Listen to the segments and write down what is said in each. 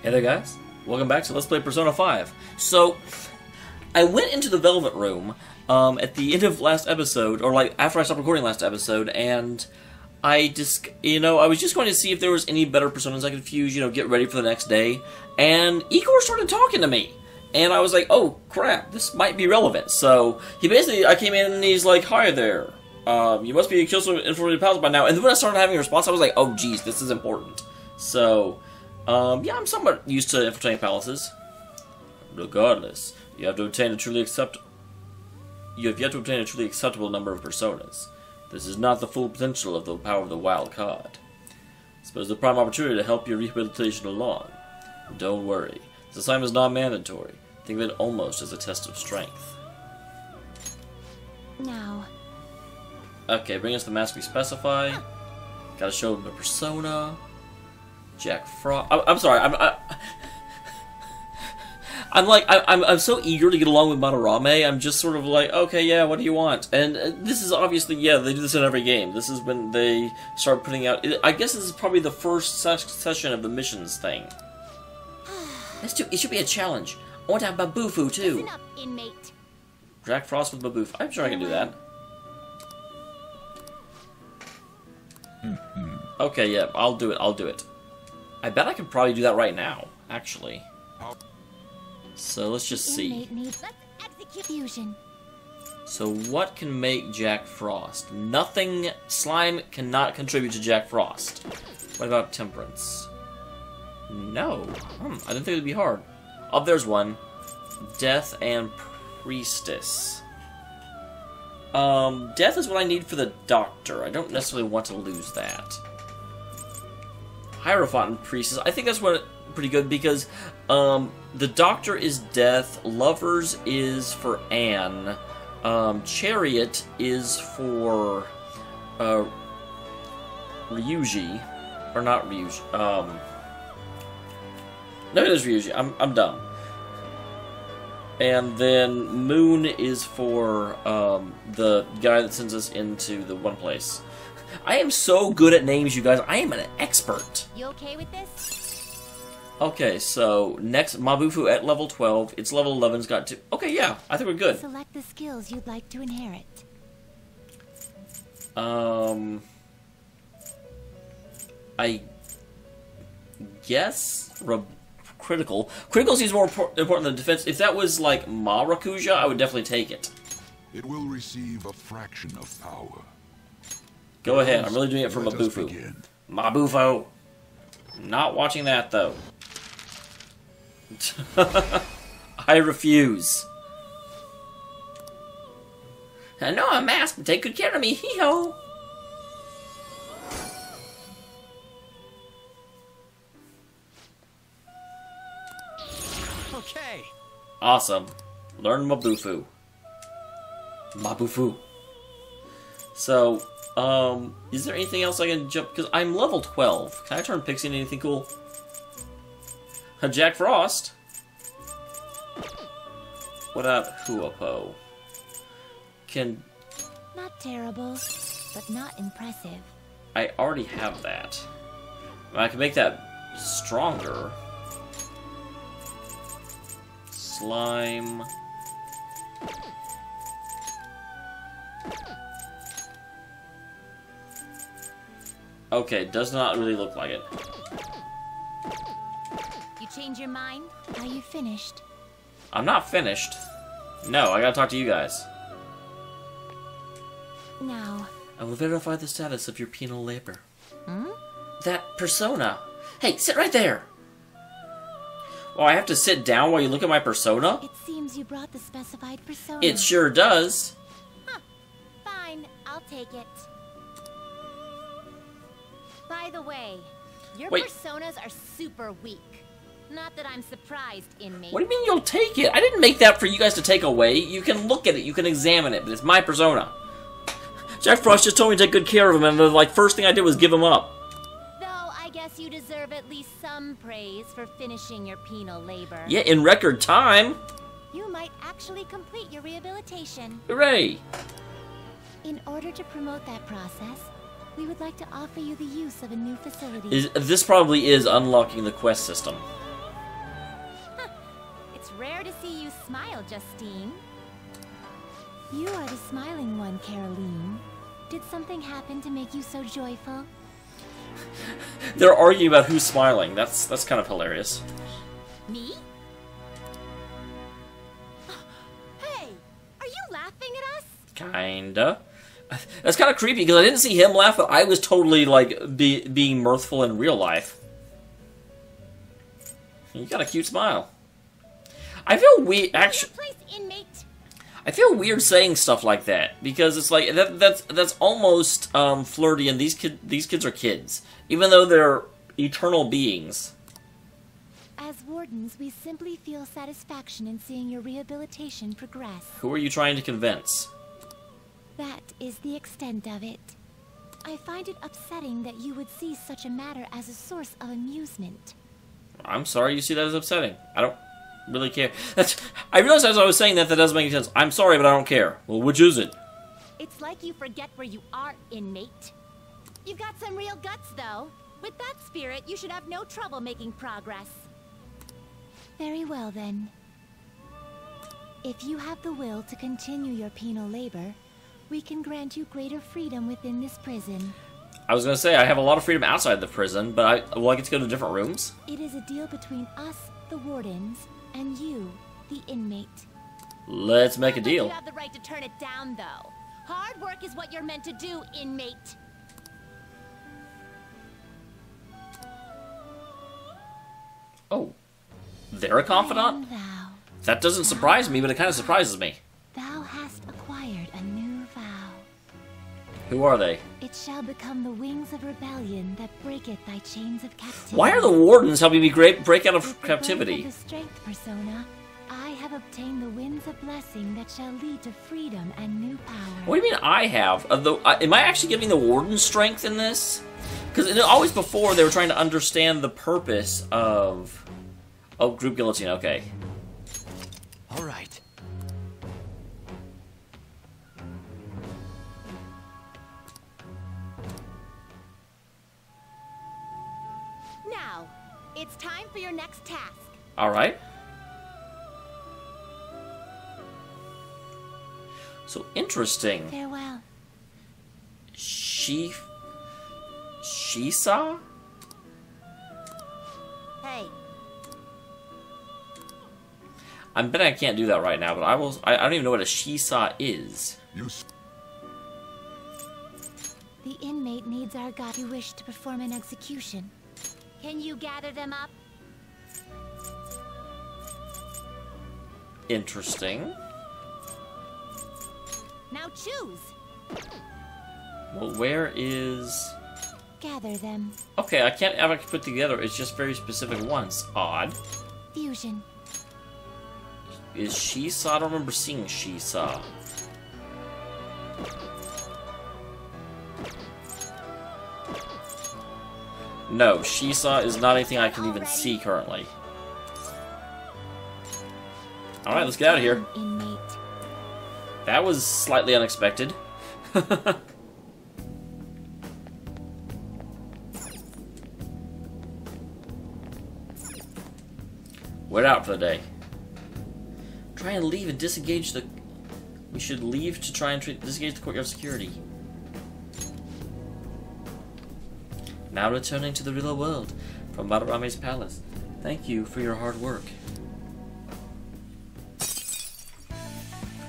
Hey there guys, welcome back to Let's Play Persona 5. So, I went into the Velvet Room at the end of last episode, or like after I stopped recording last episode, and I just, I was just going to see if there was any better personas I could fuse, get ready for the next day, and Igor started talking to me. And I was like, oh crap, this might be relevant. So, I came in and he's like, hi there, you must be a kill some infiltrated pals by now. And then when I started having a response, I was like, oh geez, this is important. So, yeah, I'm somewhat used to infiltrating palaces. Regardless, you have yet to obtain a truly acceptable number of personas. This is not the full potential of the power of the wild card. Suppose the prime opportunity to help your rehabilitation along. Don't worry, this assignment is not mandatory. Think of it almost as a test of strength. Now. Okay, bring us the mask we specify. Gotta show him the persona. Jack Frost. I'm sorry. I'm so eager to get along with Madarame. I'm just sort of like, okay, yeah, what do you want? And this is obviously, yeah, they do this in every game. This is when they start putting out. I guess this is probably the first session of the missions thing. It should be a challenge. I want to have Babufu too. Listen up, inmate. Jack Frost with Babufu. I'm sure I can do that. Okay, yeah, I'll do it. I bet I could probably do that right now, actually. So let's just see. Let's execute fusion. So what can make Jack Frost? Nothing. Slime cannot contribute to Jack Frost. What about Temperance? No. I didn't think it would be hard. Oh, there's one. Death and Priestess. Death is what I need for the Doctor. I don't necessarily want to lose that. Hierophant and Priestess. I think that's pretty good because the Doctor is Death, Lovers is for Anne, Chariot is for Ryuji, or not Ryuji. No, it is Ryuji. I'm dumb. And then Moon is for the guy that sends us into the one place. I am so good at names, you guys. I am an expert. You okay with this? Okay, so next, Mabufu at level 12. It's level 11's got 2. Okay, yeah, I think we're good. Select the skills you'd like to inherit. I guess critical. Critical seems more important than defense. If that was like Maracuja, I would definitely take it. It will receive a fraction of power. Go ahead. I'm really doing it for Mabufu. Mabufu. Not watching that though. I refuse. I know I'm masked, but take good care of me. Hee-ho. Okay. Awesome. Learn Mabufu. Mabufu. So, is there anything else I can jump? Because I'm level 12. Can I turn Pixie into anything cool? Jack Frost. What up, Huopo? Not terrible, but not impressive. I already have that. I can make that stronger. Slime. Okay, does not really look like it. You change your mind? Are you finished? I'm not finished. No, I gotta talk to you guys. Now. I will verify the status of your penal labor. Hmm? That persona. Hey, sit right there. Oh, I have to sit down while you look at my persona? It seems you brought the specified persona. It sure does. Huh. Fine, I'll take it. By the way, your personas are super weak. Not that I'm surprised, inmate. What do you mean you'll take it? I didn't make that for you guys to take away. You can look at it, you can examine it, but it's my persona. Jack Frost just told me to take good care of him, and the first thing I did was give him up. Though I guess you deserve at least some praise for finishing your penal labor. Yeah, in record time. You might actually complete your rehabilitation. Hooray! In order to promote that process, we would like to offer you the use of a new facility. This probably is unlocking the quest system. see you smile, Justine. You are the smiling one, Caroline. Did something happen to make you so joyful? They're arguing about who's smiling. That's kind of hilarious. Me? Hey, are you laughing at us? Kinda. That's kind of creepy because I didn't see him laugh, but I was totally like being mirthful in real life. You got a cute smile. I feel weird. Actually, I feel weird saying stuff like that because it's like that's almost flirty, and these kids are kids, even though they're eternal beings. As wardens, we simply feel satisfaction in seeing your rehabilitation progress. Who are you trying to convince? That is the extent of it. I find it upsetting that you would see such a matter as a source of amusement. I'm sorry you see that as upsetting. I don't really care. I realized as I was saying that doesn't make any sense. I'm sorry, but I don't care. Well, which is it? It's like you forget where you are, inmate. You've got some real guts, though. With that spirit, you should have no trouble making progress. Very well, then. If you have the will to continue your penal labor, we can grant you greater freedom within this prison. I was going to say, I have a lot of freedom outside the prison, but I get to go to different rooms? It is a deal between us, the wardens, and you, the inmate. Let's make a deal. You have the right to turn it down, though. Hard work is what you're meant to do, inmate. Oh. They're a confidant? That doesn't surprise me, but it kind of surprises me. Thou hast acquired a new vow. Who are they? It shall become the wings of rebellion that breaketh thy chains of captivity. Why are the wardens helping me break out of captivity? With the strength persona, I have obtained the winds of blessing that shall lead to freedom and new power. What do you mean I have? Am I actually giving the warden strength in this? Because always before they were trying to understand the purpose of... Oh, group guillotine, okay. All right. Now, it's time for your next task. All right. So interesting. Farewell. She saw? Hey. I'm betting I can't do that right now, but I will. I don't even know what a she-saw is. The inmate needs our god who wish to perform an execution. Can you gather them up? Interesting. Now choose. Well, where is... Gather them. Okay, I can't ever put together. It's just very specific ones. Odd. Fusion. Is she-saw? I don't remember seeing she-saw. No, she-saw is not anything I can even see currently. Alright, let's get out of here. Inmate. That was slightly unexpected. We're out for the day. Try and leave and disengage the... We should leave to try and disengage the courtyard security. Now returning to the real world from Madarame's palace. Thank you for your hard work.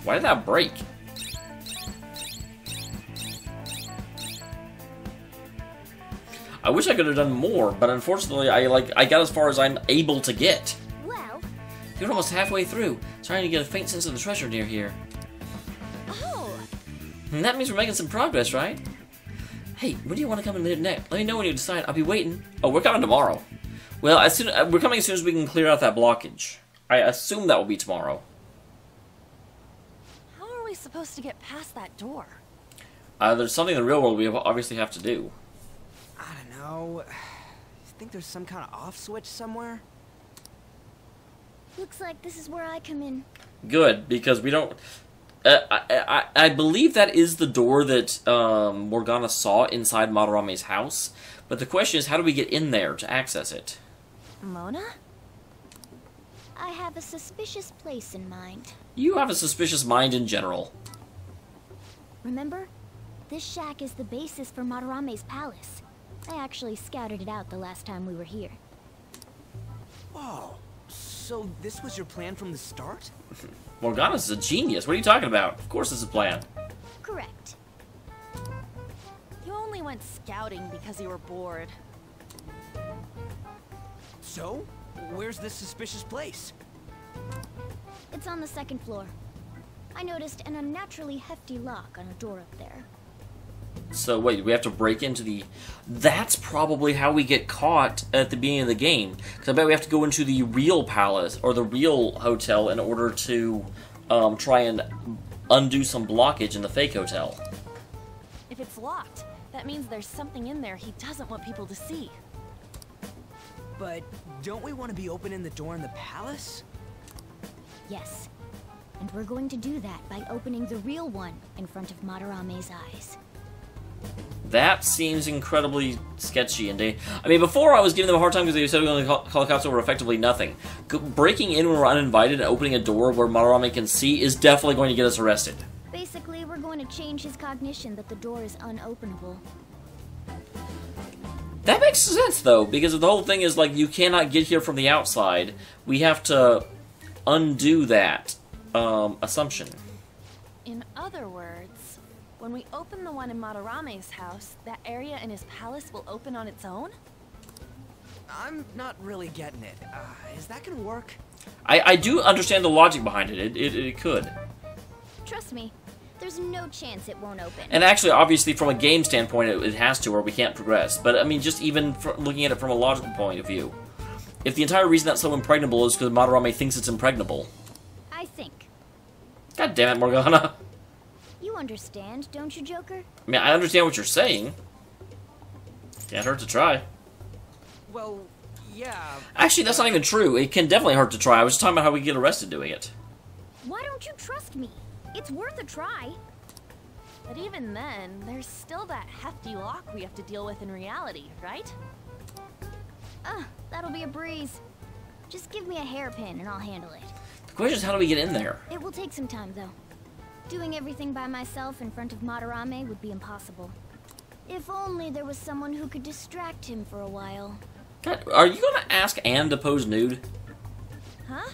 Why did that break? I wish I could have done more, but unfortunately I got as far as I'm able to get. Well... You're almost halfway through, trying to get a faint sense of the treasure near here. Oh! And that means we're making some progress, right? Hey, when do you want to come in next? Let me know when you decide. I'll be waiting. Oh, we're coming tomorrow. Well, we're coming as soon as we can clear out that blockage. I assume that will be tomorrow. How are we supposed to get past that door? There's something in the real world we obviously have to do. I don't know. You think there's some kind of off switch somewhere? Looks like this is where I come in. Good, because we don't... I believe that is the door that Morgana saw inside Madarame's house. But the question is, how do we get in there to access it? Mona? I have a suspicious place in mind. You have a suspicious mind in general. Remember? This shack is the basis for Madarame's palace. I actually scouted it out the last time we were here. Whoa. So this was your plan from the start? Morgana's a genius. What are you talking about? Of course it's a plan. Correct. You only went scouting because you were bored. So, where's this suspicious place? It's on the second floor. I noticed an unnaturally hefty lock on a door up there. So wait, we have to break into the... That's probably how we get caught at the beginning of the game. Because I bet we have to go into the real palace, or the real hotel, in order to try and undo some blockage in the fake hotel. If it's locked, that means there's something in there he doesn't want people to see. But don't we want to be opening the door in the palace? Yes. And we're going to do that by opening the real one in front of Madarame's eyes. That seems incredibly sketchy. And I mean, before I was giving them a hard time because they said we only call cops over effectively nothing. Breaking in when we're uninvited and opening a door where Madarame can see is definitely going to get us arrested. Basically, we're going to change his cognition that the door is unopenable. That makes sense, though, because the whole thing is, like, you cannot get here from the outside. We have to undo that assumption. In other words, when we open the one in Madarame's house, that area in his palace will open on its own? I'm not really getting it. Is that gonna work? I do understand the logic behind it. It could. Trust me, there's no chance it won't open. And actually, obviously, from a game standpoint, it has to, or we can't progress. But, I mean, just even looking at it from a logical point of view. If the entire reason that's so impregnable is because Madarame thinks it's impregnable. I think. God damn it, Morgana. You understand, don't you, Joker? I mean, I understand what you're saying. Can't hurt to try. Well, yeah. Actually, that's not even true. It can definitely hurt to try. I was just talking about how we get arrested doing it. Why don't you trust me? It's worth a try. But even then, there's still that hefty lock we have to deal with in reality, right? That'll be a breeze. Just give me a hairpin and I'll handle it. The question is, how do we get in there? It will take some time, though. Doing everything by myself in front of Madarame would be impossible. If only there was someone who could distract him for a while. God, are you going to ask Anne to pose nude? Huh?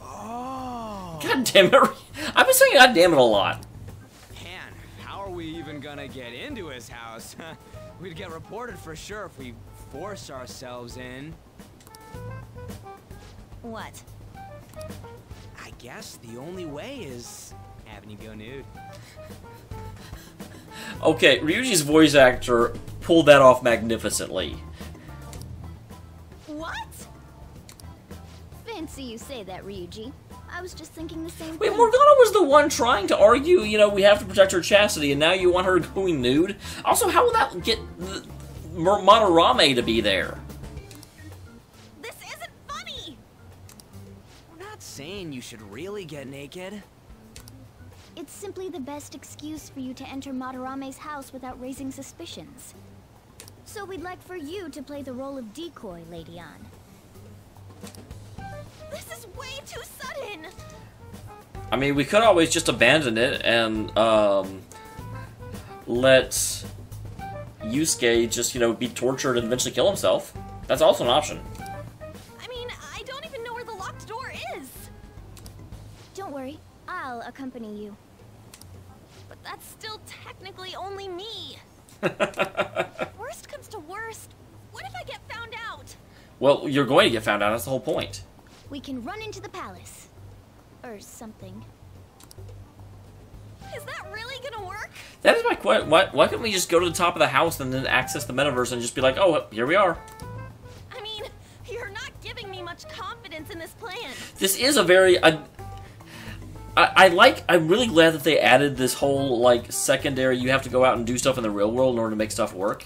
Oh. God damn it. I've been saying God damn it a lot. Man, how are we even gonna get into his house? We'd get reported for sure if we force ourselves in. What? I guess the only way is having you go nude. Okay, Ryuji's voice actor pulled that off magnificently. What? Fancy you say that, Ryuji. I was just thinking the same Wait, thing. Morgana was the one trying to argue, you know, we have to protect her chastity, and now you want her going nude? Also, how will that get Madarame to be there? This isn't funny! We're not saying you should really get naked. It's simply the best excuse for you to enter Madarame's house without raising suspicions. So we'd like for you to play the role of decoy, Lady Anne. This is way too sudden! I mean, we could always just abandon it and, let Yusuke just, you know, be tortured and eventually kill himself. That's also an option. I mean, I don't even know where the locked door is! Don't worry, I'll accompany you. But that's still technically only me! Worst comes to worst, what if I get found out? Well, you're going to get found out, that's the whole point. We can run into the palace. Or something. Is that really gonna work? That is my question. Why couldn't we just go to the top of the house and then access the metaverse and just be like, oh, here we are? I mean, you're not giving me much confidence in this plan. This is a very... I'm really glad that they added this whole, like, secondary, you have to go out and do stuff in the real world in order to make stuff work.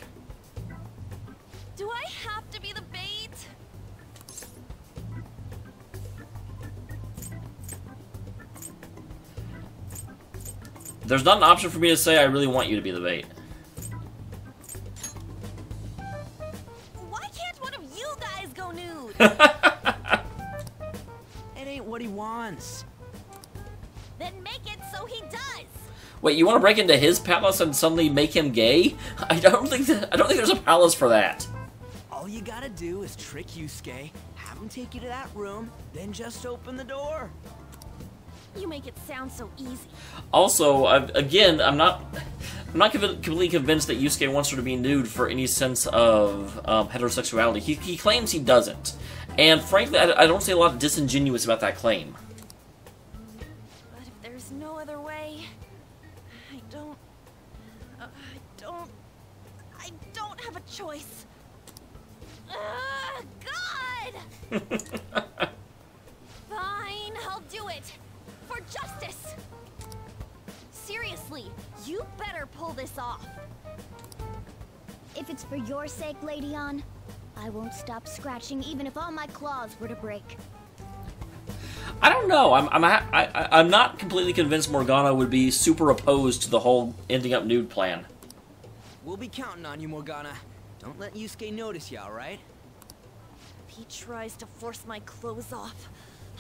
Do I have to be the bait? There's not an option for me to say I really want you to be the bait. Why can't one of you guys go nude? It ain't what he wants. Then make it so he does. Wait, you want to break into his palace and suddenly make him gay? I don't think there's a palace for that. All you gotta do is trick Yusuke, have him take you to that room, then just open the door. You make it sound so easy. Also, again, I'm not completely convinced that Yusuke wants her to be nude for any sense of heterosexuality. He claims he doesn't, and frankly, I don't see a lot of disingenuous about that claim. But if there's no other way, I don't have a choice. God! Fine, I'll do it. For justice. Seriously, you better pull this off. If it's for your sake, Lady Ann, I won't stop scratching even if all my claws were to break. I don't know. I'm not completely convinced Morgana would be super opposed to the whole ending up nude plan. We'll be counting on you, Morgana. Don't let Yusuke notice you, alright? If he tries to force my clothes off,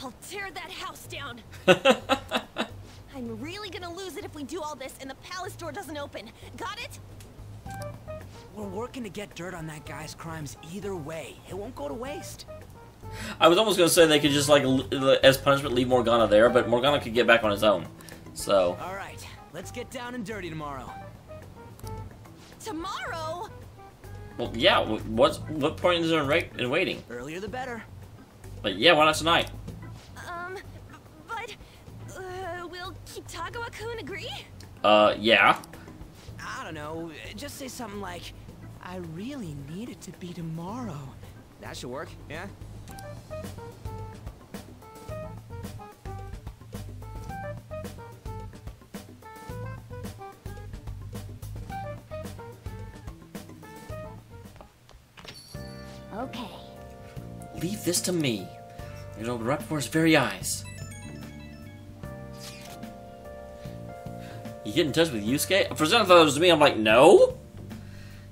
I'll tear that house down. I'm really gonna lose it if we do all this and the palace door doesn't open. Got it? We're working to get dirt on that guy's crimes either way. It won't go to waste. I was almost going to say they could just, like, as punishment, leave Morgana there, but Morgana could get back on his own. So. Alright, let's get down and dirty tomorrow. Tomorrow? Well, yeah, what point is there in waiting? Earlier the better. But yeah, why not tonight? But, will Kitagawa-kun agree? Yeah. I don't know, just say something like, I really need it to be tomorrow. That should work, yeah? Okay. Leave this to me. It'll open right before his very eyes. You get in touch with Yusuke? For some, I thought it was me. I'm like, no?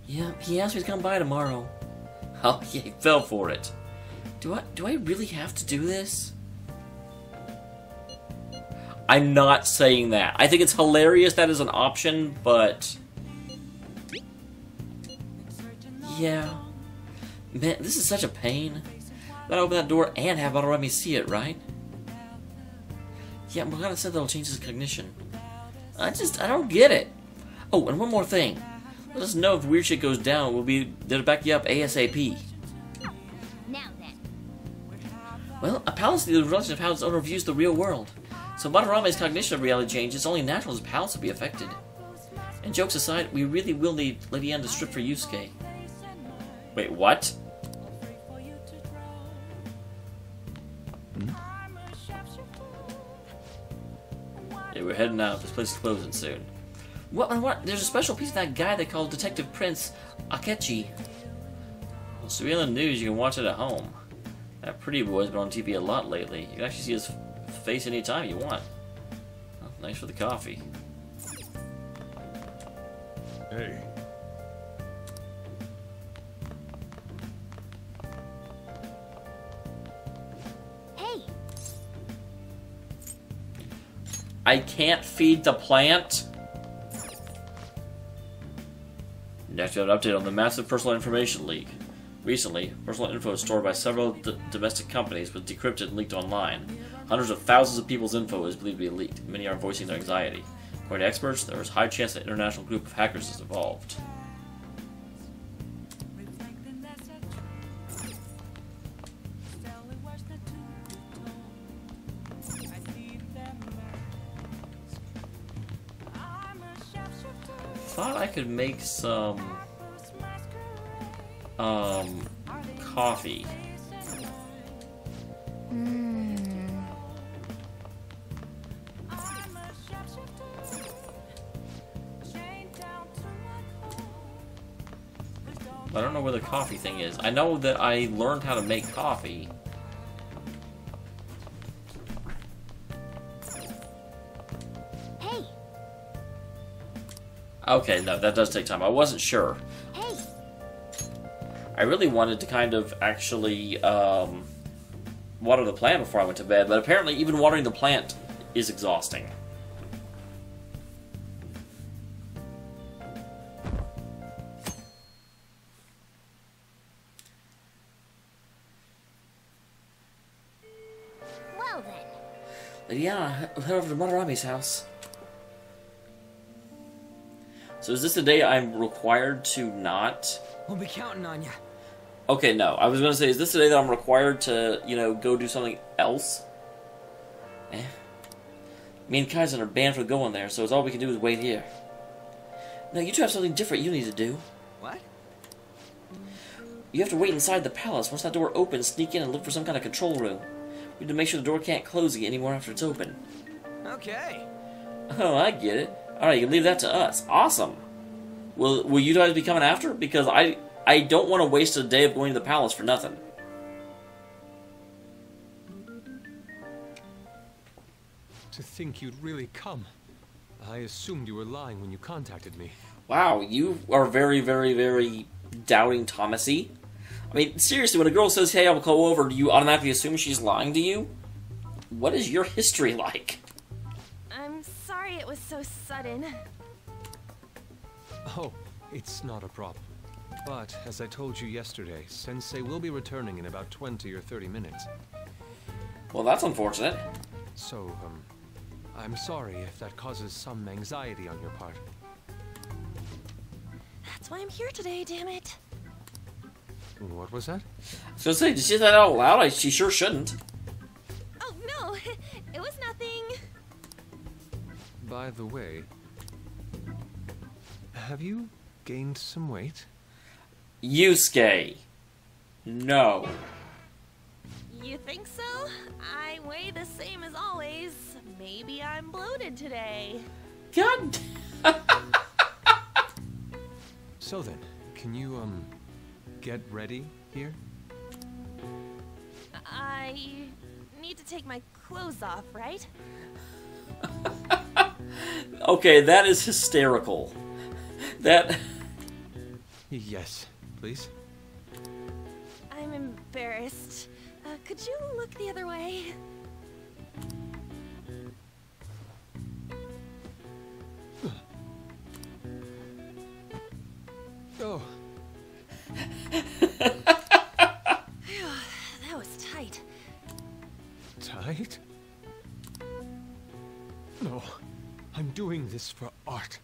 Yeah, he asked me to come by tomorrow. Oh, yeah, he fell for it. Do I really have to do this? I'm not saying that. I think it's hilarious that is an option, but... yeah. Man, this is such a pain. Gotta open that door and have Madarame see it, right? Yeah, Morgana said that'll change his cognition. I don't get it. Oh, and one more thing. Let us know if weird shit goes down. We'll be there to back you up ASAP. Now then. Well, a palace is the relation of how its owner views the real world. So Madarame's cognition of reality change, it's only natural his palace will be affected. And jokes aside, we really will need Lady Ann to strip for Yusuke. Wait, what? Yeah, we're heading out. This place is closing soon. What? There's a special piece of that guy they call Detective Prince Akechi. Well, so be on the news, you can watch it at home. That pretty boy's been on TV a lot lately. You can actually see his face anytime you want. Well, thanks for the coffee. Hey. Hey. I can't feed the plant? Next, we have an update on the massive personal information leak. Recently, personal info is stored by several domestic companies was decrypted and leaked online. Hundreds of thousands of people's info is believed to be leaked. Many are voicing their anxiety. According to experts, there is a high chance that an international group of hackers is involved. Thought I could make some coffee. I don't know where the coffee thing is. I know that I learned how to make coffee. Hey. Okay, no, that does take time. I wasn't sure. Hey. I really wanted to kind of actually water the plant before I went to bed, but apparently even watering the plant is exhausting. Well then. Yeah, head over to Madarame's house. So is this the day I'm required to not... We'll be counting on you. Okay, no. I was going to say, is this the day that I'm required to, you know, go do something else? Me and Kaizen are banned from going there, so it's all we can do is wait here. No, you two have something different you need to do. What? You have to wait inside the palace. Once that door opens, sneak in and look for some kind of control room. We need to make sure the door can't close again anymore after it's open. Okay. Oh, I get it. Alright, you can leave that to us. Awesome. Will you guys be coming after? Because I don't want to waste a day of going to the palace for nothing. To think you'd really come. I assumed you were lying when you contacted me. Wow, you are very, very, very doubting Thomasy. I mean, seriously, when a girl says, hey, I'll go over, do you automatically assume she's lying to you? What is your history like? I'm sorry it was so sudden. Oh, it's not a problem. But, as I told you yesterday, Sensei will be returning in about 20 or 30 minutes. Well, that's unfortunate. So, I'm sorry if that causes some anxiety on your part. That's why I'm here today, damn it. What was that? I was gonna say, did she say that out loud? She sure shouldn't. Oh, no, it was nothing. By the way, have you gained some weight? Yusuke. No. You think so? I weigh the same as always. Maybe I'm bloated today. God. So then, can you, get ready here? I need to take my clothes off, right? Okay, that is hysterical. That... Yes, please. I'm embarrassed. Could you look the other way? Oh. That was tight. Tight? No, I'm doing this for art.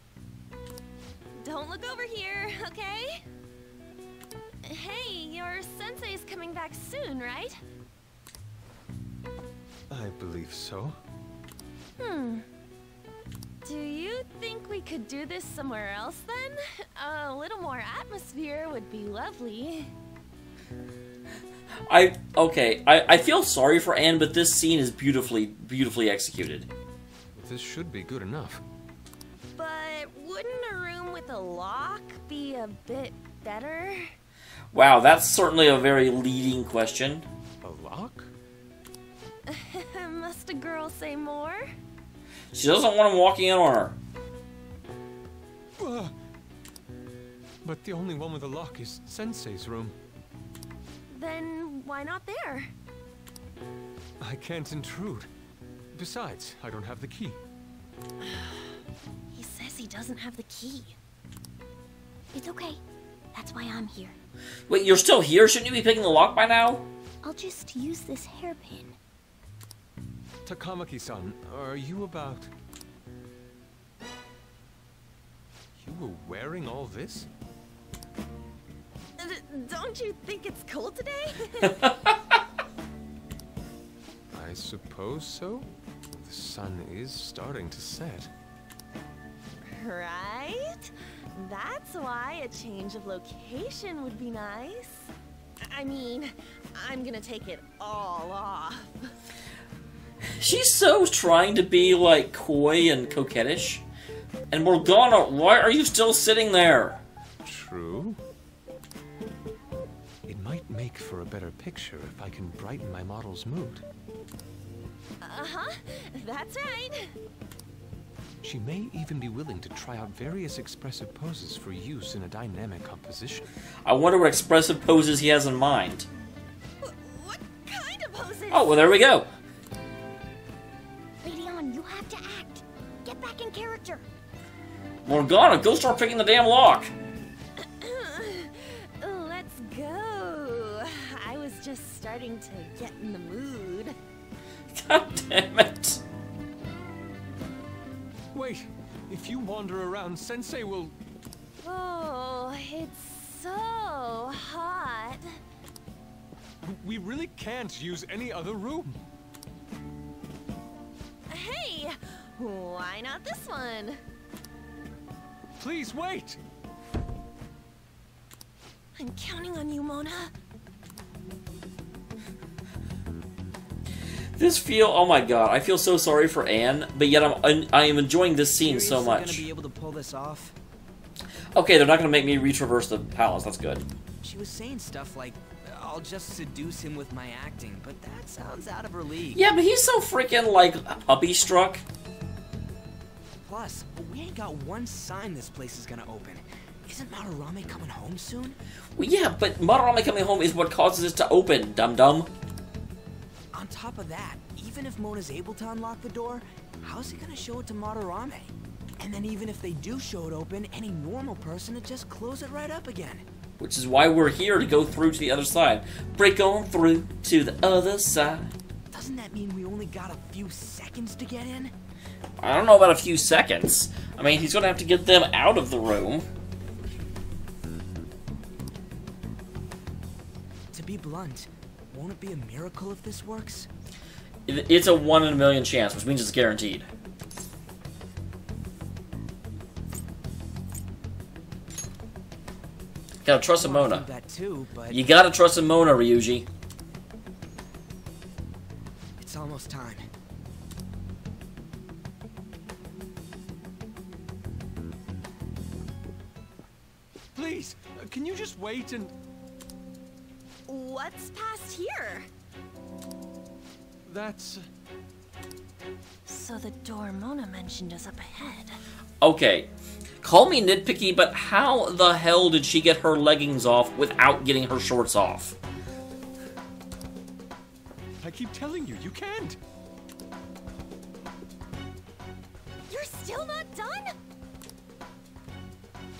Don't look over here, okay? Hey, your sensei's coming back soon, right? I believe so. Do you think we could do this somewhere else then? A little more atmosphere would be lovely. I feel sorry for Anne, but this scene is beautifully executed. This should be good enough. But wouldn't a room with a lock be a bit better? Wow, that's certainly a very leading question. A lock? Must a girl say more? She doesn't want him walking in on her. But the only one with a lock is Sensei's room. Then why not there? I can't intrude. Besides, I don't have the key. He says he doesn't have the key. It's okay. That's why I'm here. Wait, you're still here? Shouldn't you be picking the lock by now? I'll just use this hairpin. Takamaki-san, are you about... You were wearing all this? Don't you think it's cold today? I suppose so. The sun is starting to set. Right? That's why a change of location would be nice. I mean, I'm gonna take it all off. She's so trying to be, like, coy and coquettish. And Morgana, why are you still sitting there? True. It might make for a better picture if I can brighten my model's mood. Uh-huh, that's right. She may even be willing to try out various expressive poses for use in a dynamic composition. I wonder what expressive poses he has in mind. What kind of poses? Oh, well, there we go. Lady On, you have to act. Get back in character. Morgana, go start picking the damn lock. Let's go. I was just starting to get in the mood. God damn it. Wait, if you wander around, Sensei will... Oh, it's so hot. We really can't use any other room. Hey, why not this one? Please wait. I'm counting on you, Mona. Oh my god, I feel so sorry for Anne, but yet I am enjoying this scene so Seriously much. gonna be able to pull this off? Okay, they're not gonna make me retraverse the palace, that's good. She was saying stuff like, I'll just seduce him with my acting, but that sounds out of her league. Yeah, but he's so freaking, like, puppy-struck. Plus, we ain't got one sign this place is gonna open. Isn't Madarame coming home soon? Well, yeah, but Madarame coming home is what causes it to open, dum-dum. On top of that, even if Mona's able to unlock the door, how's he gonna show it to Madarame? And then even if they do show it open, any normal person would just close it right up again. Which is why we're here, to go through to the other side. Break on through to the other side. Doesn't that mean we only got a few seconds to get in? I don't know about a few seconds. I mean, he's gonna have to get them out of the room. To be blunt, won't it be a miracle if this works? It's a 1 in a million chance, which means it's guaranteed. Gotta trust in Mona. That too, but You gotta trust in Mona, Ryuji. it's almost time. Please, can you just wait and... What's past here? That's... So the door Mona mentioned is up ahead. Okay, call me nitpicky, but how the hell did she get her leggings off without getting her shorts off? I keep telling you, you can't. You're still not done?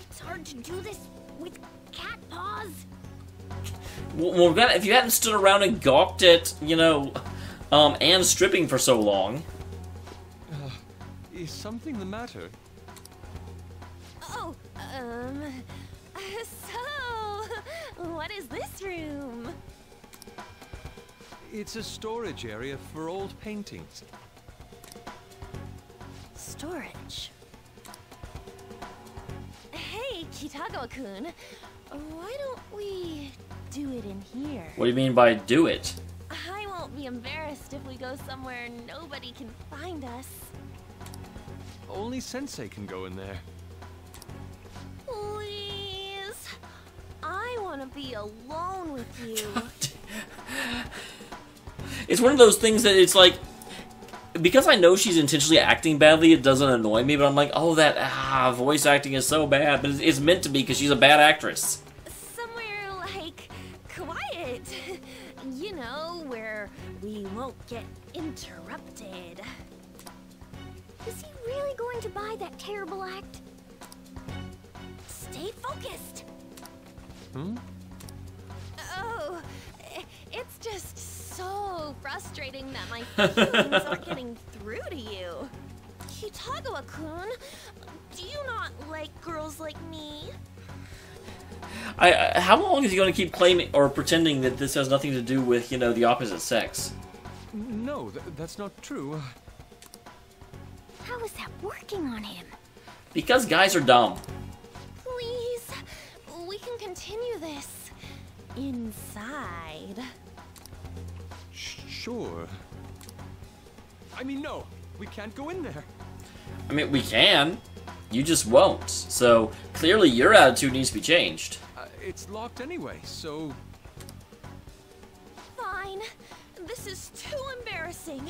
It's hard to do this with cat paws. Morgana, if you hadn't stood around and gawked at, you know, Anne stripping for so long. Is something the matter? Oh, so, what is this room? It's a storage area for old paintings. Storage. Hey, Kitagawa-kun, why don't we do it in here? What do you mean by do it? I won't be embarrassed if we go somewhere nobody can find us. Only Sensei can go in there. Please. I want to be alone with you. It's one of those things that it's like, because I know she's intentionally acting badly, it doesn't annoy me, but I'm like, oh, that voice acting is so bad, but it's meant to be because she's a bad actress. Somewhere like quiet. You know, where we won't get interrupted. Is he really going to buy that terrible act? Stay focused. Hmm? Oh, it's just so frustrating that my feelings aren't getting through to you. Kitagawa-kun, do you not like girls like me? How long is he going to keep claiming or pretending that this has nothing to do with, you know, the opposite sex? No, that's not true. How is that working on him? Because guys are dumb. Please, we can continue this inside. Sure. I mean, no, we can't go in there. I mean, we can. You just won't. So, clearly your attitude needs to be changed. It's locked anyway, so... Fine. This is too embarrassing.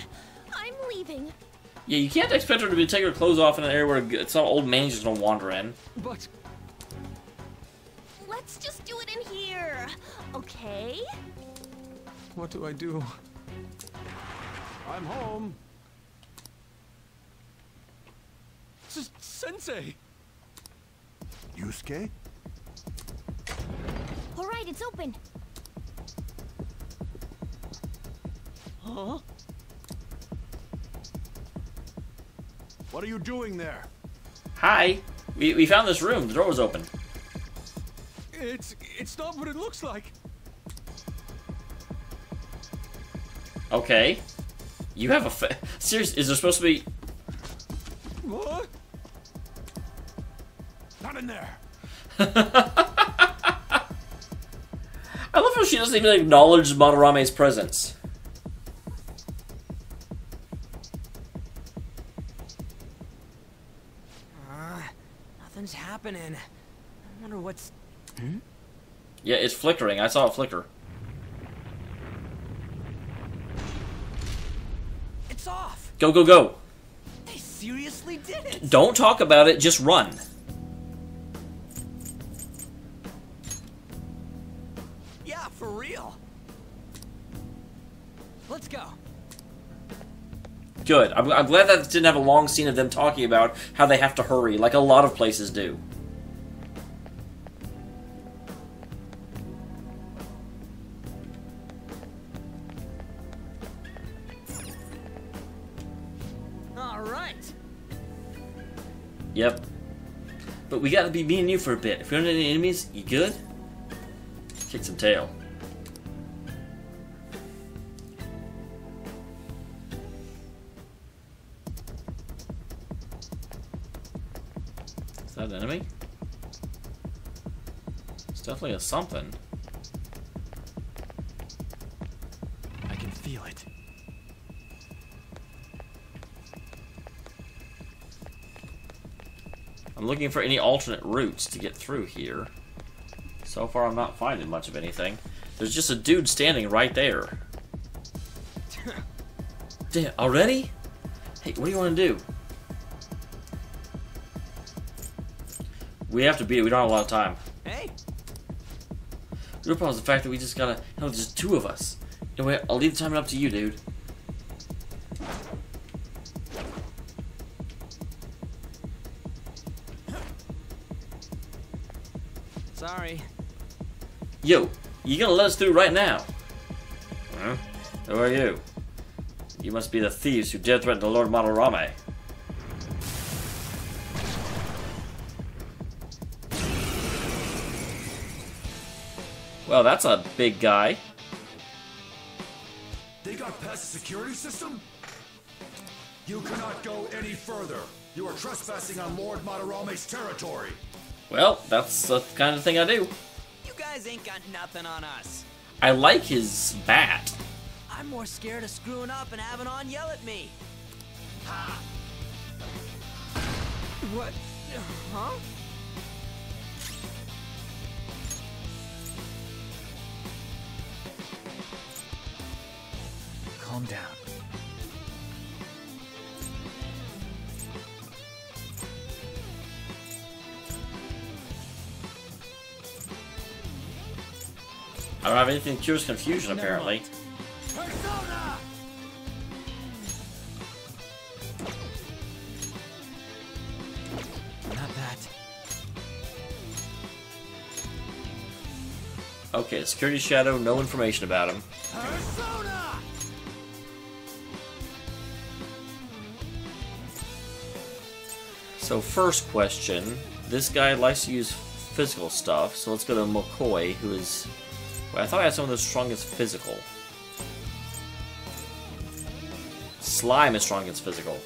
I'm leaving. Yeah, you can't expect her to take her clothes off in an area where some old man just gonna wander in. But Let's just do it in here, okay? what do I do? I'm home. Sensei. Yusuke? All right, it's open. Huh? What are you doing there? Hi. We found this room. The door was open. It's not what it looks like. Okay. You have a seriously, is there supposed to be... What? Not in there. I love how she doesn't even acknowledge Madarame's presence. Nothing's happening. I wonder what's... Yeah, it's flickering. I saw it flicker. It's off! Go, go, go. They seriously did it! Don't talk about it, just run. Yeah, for real. Let's go. Good. I'm glad that didn't have a long scene of them talking about how they have to hurry, like a lot of places do. All right. Yep. But we gotta be me and you for a bit. If we don't have any enemies, you good? Kick some tail. Is that an enemy? It's definitely a something. I can feel it. I'm looking for any alternate routes to get through here. So far, I'm not finding much of anything. There's just a dude standing right there. Damn, already? Hey, what do you want to do? We have to beat it. We don't have a lot of time. Hey, The real problem is the fact that we just gotta... No, there's just two of us. Anyway, I'll leave the timing up to you, dude. sorry. Yo, you gonna let us through right now? Huh? Who are you? You must be the thieves who dare threaten the Lord Madarame. Well, that's a big guy. They got past the security system? You cannot go any further. You are trespassing on Lord Madarame's territory. Well, that's the kind of thing I do. You guys ain't got nothing on us. I like his bat. I'm more scared of screwing up and having On yell at me. Ha! What? Huh? Calm down. I don't have anything that cures confusion, apparently. Persona! Not that. Okay, security shadow, no information about him. Persona! So first question, this guy likes to use physical stuff, so let's go to McCoy, who is... Well, I thought I had some of the strongest physical. Slime is strong against physical.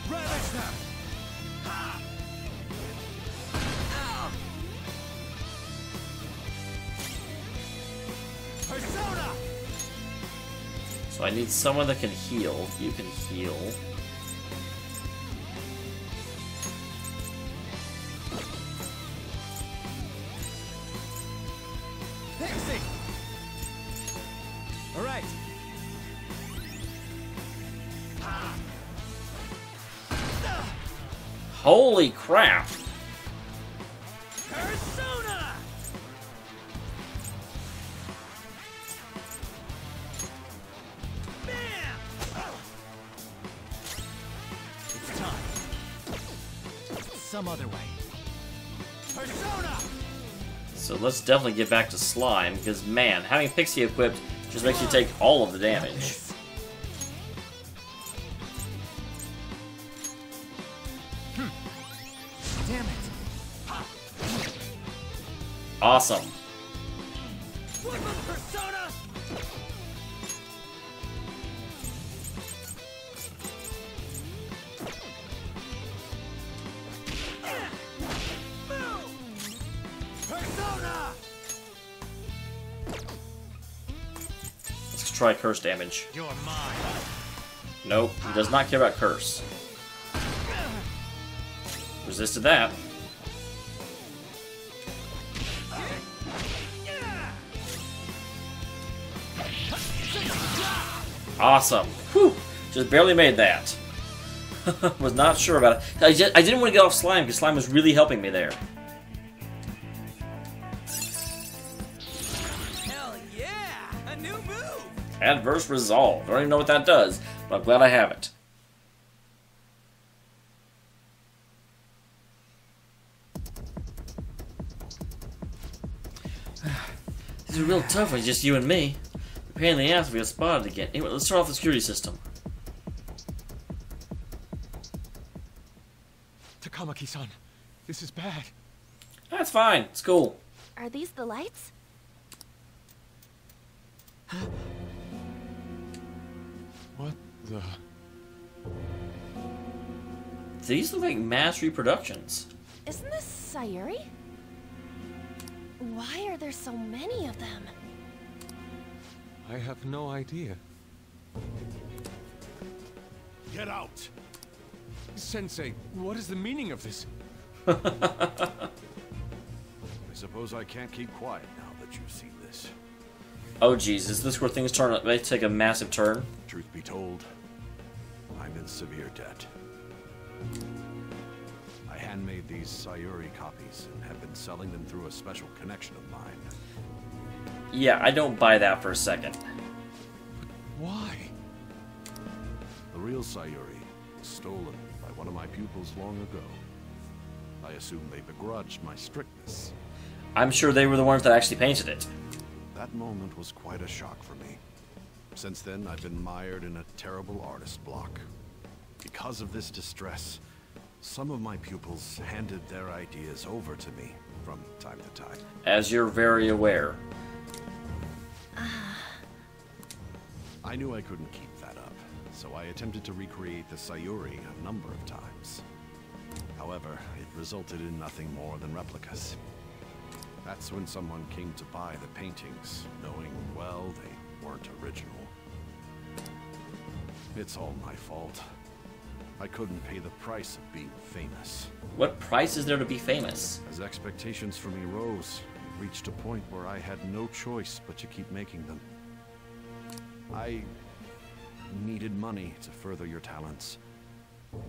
Ravage them! Persona! So I need someone that can heal. You can heal. Pixie! All right. Holy crap! Persona! Bam! It's time. Some other way. Persona! So let's definitely get back to slime, because man, having Pixie equipped just makes you take all of the damage. Damn it. Awesome. Persona! Persona! Let's try curse damage. You're mine. Nope, he does not care about curse. Resisted that. Awesome. Whew. Just barely made that. Was not sure about it. I didn't want to get off slime because slime was really helping me there. Hell yeah! A new move! Adverse resolve. I don't even know what that does, but I'm glad I have it. This is real tough when it's just you and me. A pain in the ass if we get spotted again. Anyway, let's start off the security system. Takamaki-san, this is bad. That's fine. It's cool. Are these the lights? What the... These look like mass reproductions. Isn't this Sayuri? Why are there so many of them? I have no idea. Get out! Sensei, what is the meaning of this? I suppose I can't keep quiet now that you've seen this. Oh jeez, is this where things turn? They take a massive turn. Truth be told, I'm in severe debt. I handmade these Sayuri copies and have been selling them through a special connection of mine. Yeah, I don't buy that for a second. Why? The real Sayuri was stolen by one of my pupils long ago. I assume they begrudged my strictness. I'm sure they were the ones that actually painted it. That moment was quite a shock for me. Since then, I've been mired in a terrible artist block. Because of this distress, some of my pupils handed their ideas over to me from time to time. As you're very aware. I knew I couldn't keep that up, so I attempted to recreate the Sayuri a number of times. However, it resulted in nothing more than replicas. That's when someone came to buy the paintings, knowing, well, they weren't original. It's all my fault. I couldn't pay the price of being famous. What price is there to be famous? As expectations for me rose, it reached a point where I had no choice but to keep making them. I needed money to further your talents.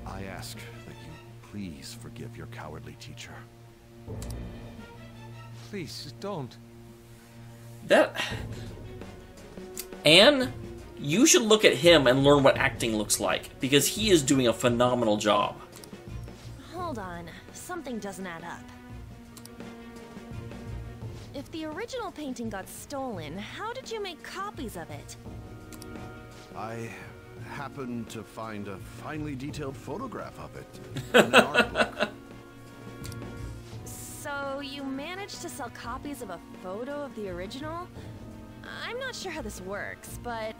I ask that you please forgive your cowardly teacher. Please, don't. That... Anne, you should look at him and learn what acting looks like, because he is doing a phenomenal job. Hold on. Something doesn't add up. If the original painting got stolen, how did you make copies of it? I happened to find a finely detailed photograph of it in an art book. So you managed to sell copies of a photo of the original? I'm not sure how this works, but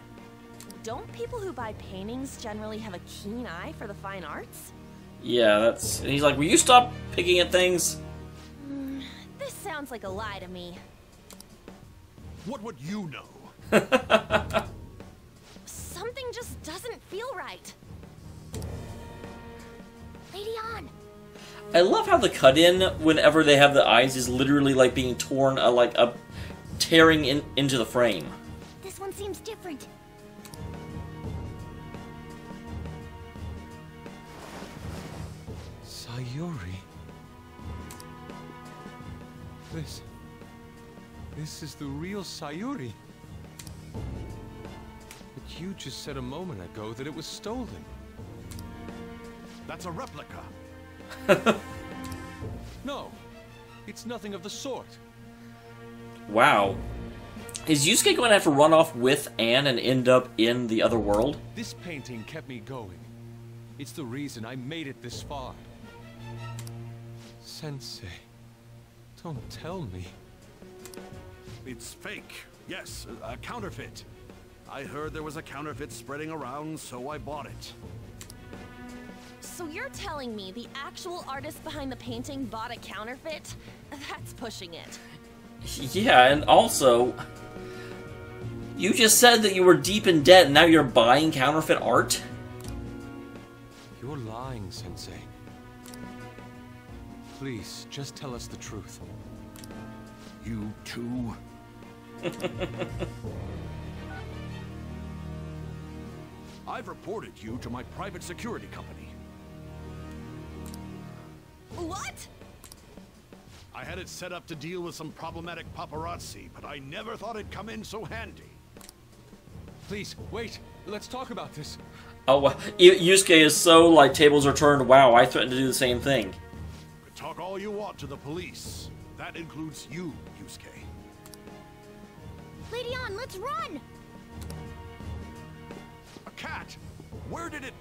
don't people who buy paintings generally have a keen eye for the fine arts? Yeah, that's... And he's like, will you stop picking at things? This sounds like a lie to me. What would you know? Something just doesn't feel right. Lady On! I love how the cut-in, whenever they have the eyes, is literally like being torn, tearing into the frame. This one seems different. Sayuri. This is the real Sayuri. But you just said a moment ago that it was stolen. That's a replica. No, it's nothing of the sort. Wow. Is Yusuke going to have to run off with Anne and end up in the other world? This painting kept me going. It's the reason I made it this far. Sensei, don't tell me. It's fake. Yes, a counterfeit. I heard there was a counterfeit spreading around, so I bought it. So you're telling me the actual artist behind the painting bought a counterfeit? That's pushing it. Yeah, and also, you just said that you were deep in debt and now you're buying counterfeit art? You're lying, Sensei. Please, just tell us the truth. You too? I've reported you to my private security company. What? I had it set up to deal with some problematic paparazzi, but I never thought it'd come in so handy. Please, wait. Let's talk about this. Oh, Yusuke is so, like, tables are turned. Wow, I threatened to do the same thing. But talk all you want to the police. That includes you, Yusuke. Lady On, let's run! A cat? Where did it...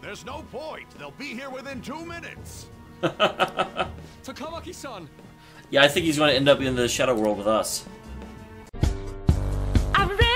There's no point. They'll be here within 2 minutes. Takamaki-san! Yeah, I think he's going to end up in the Shadow World with us. I'm ready!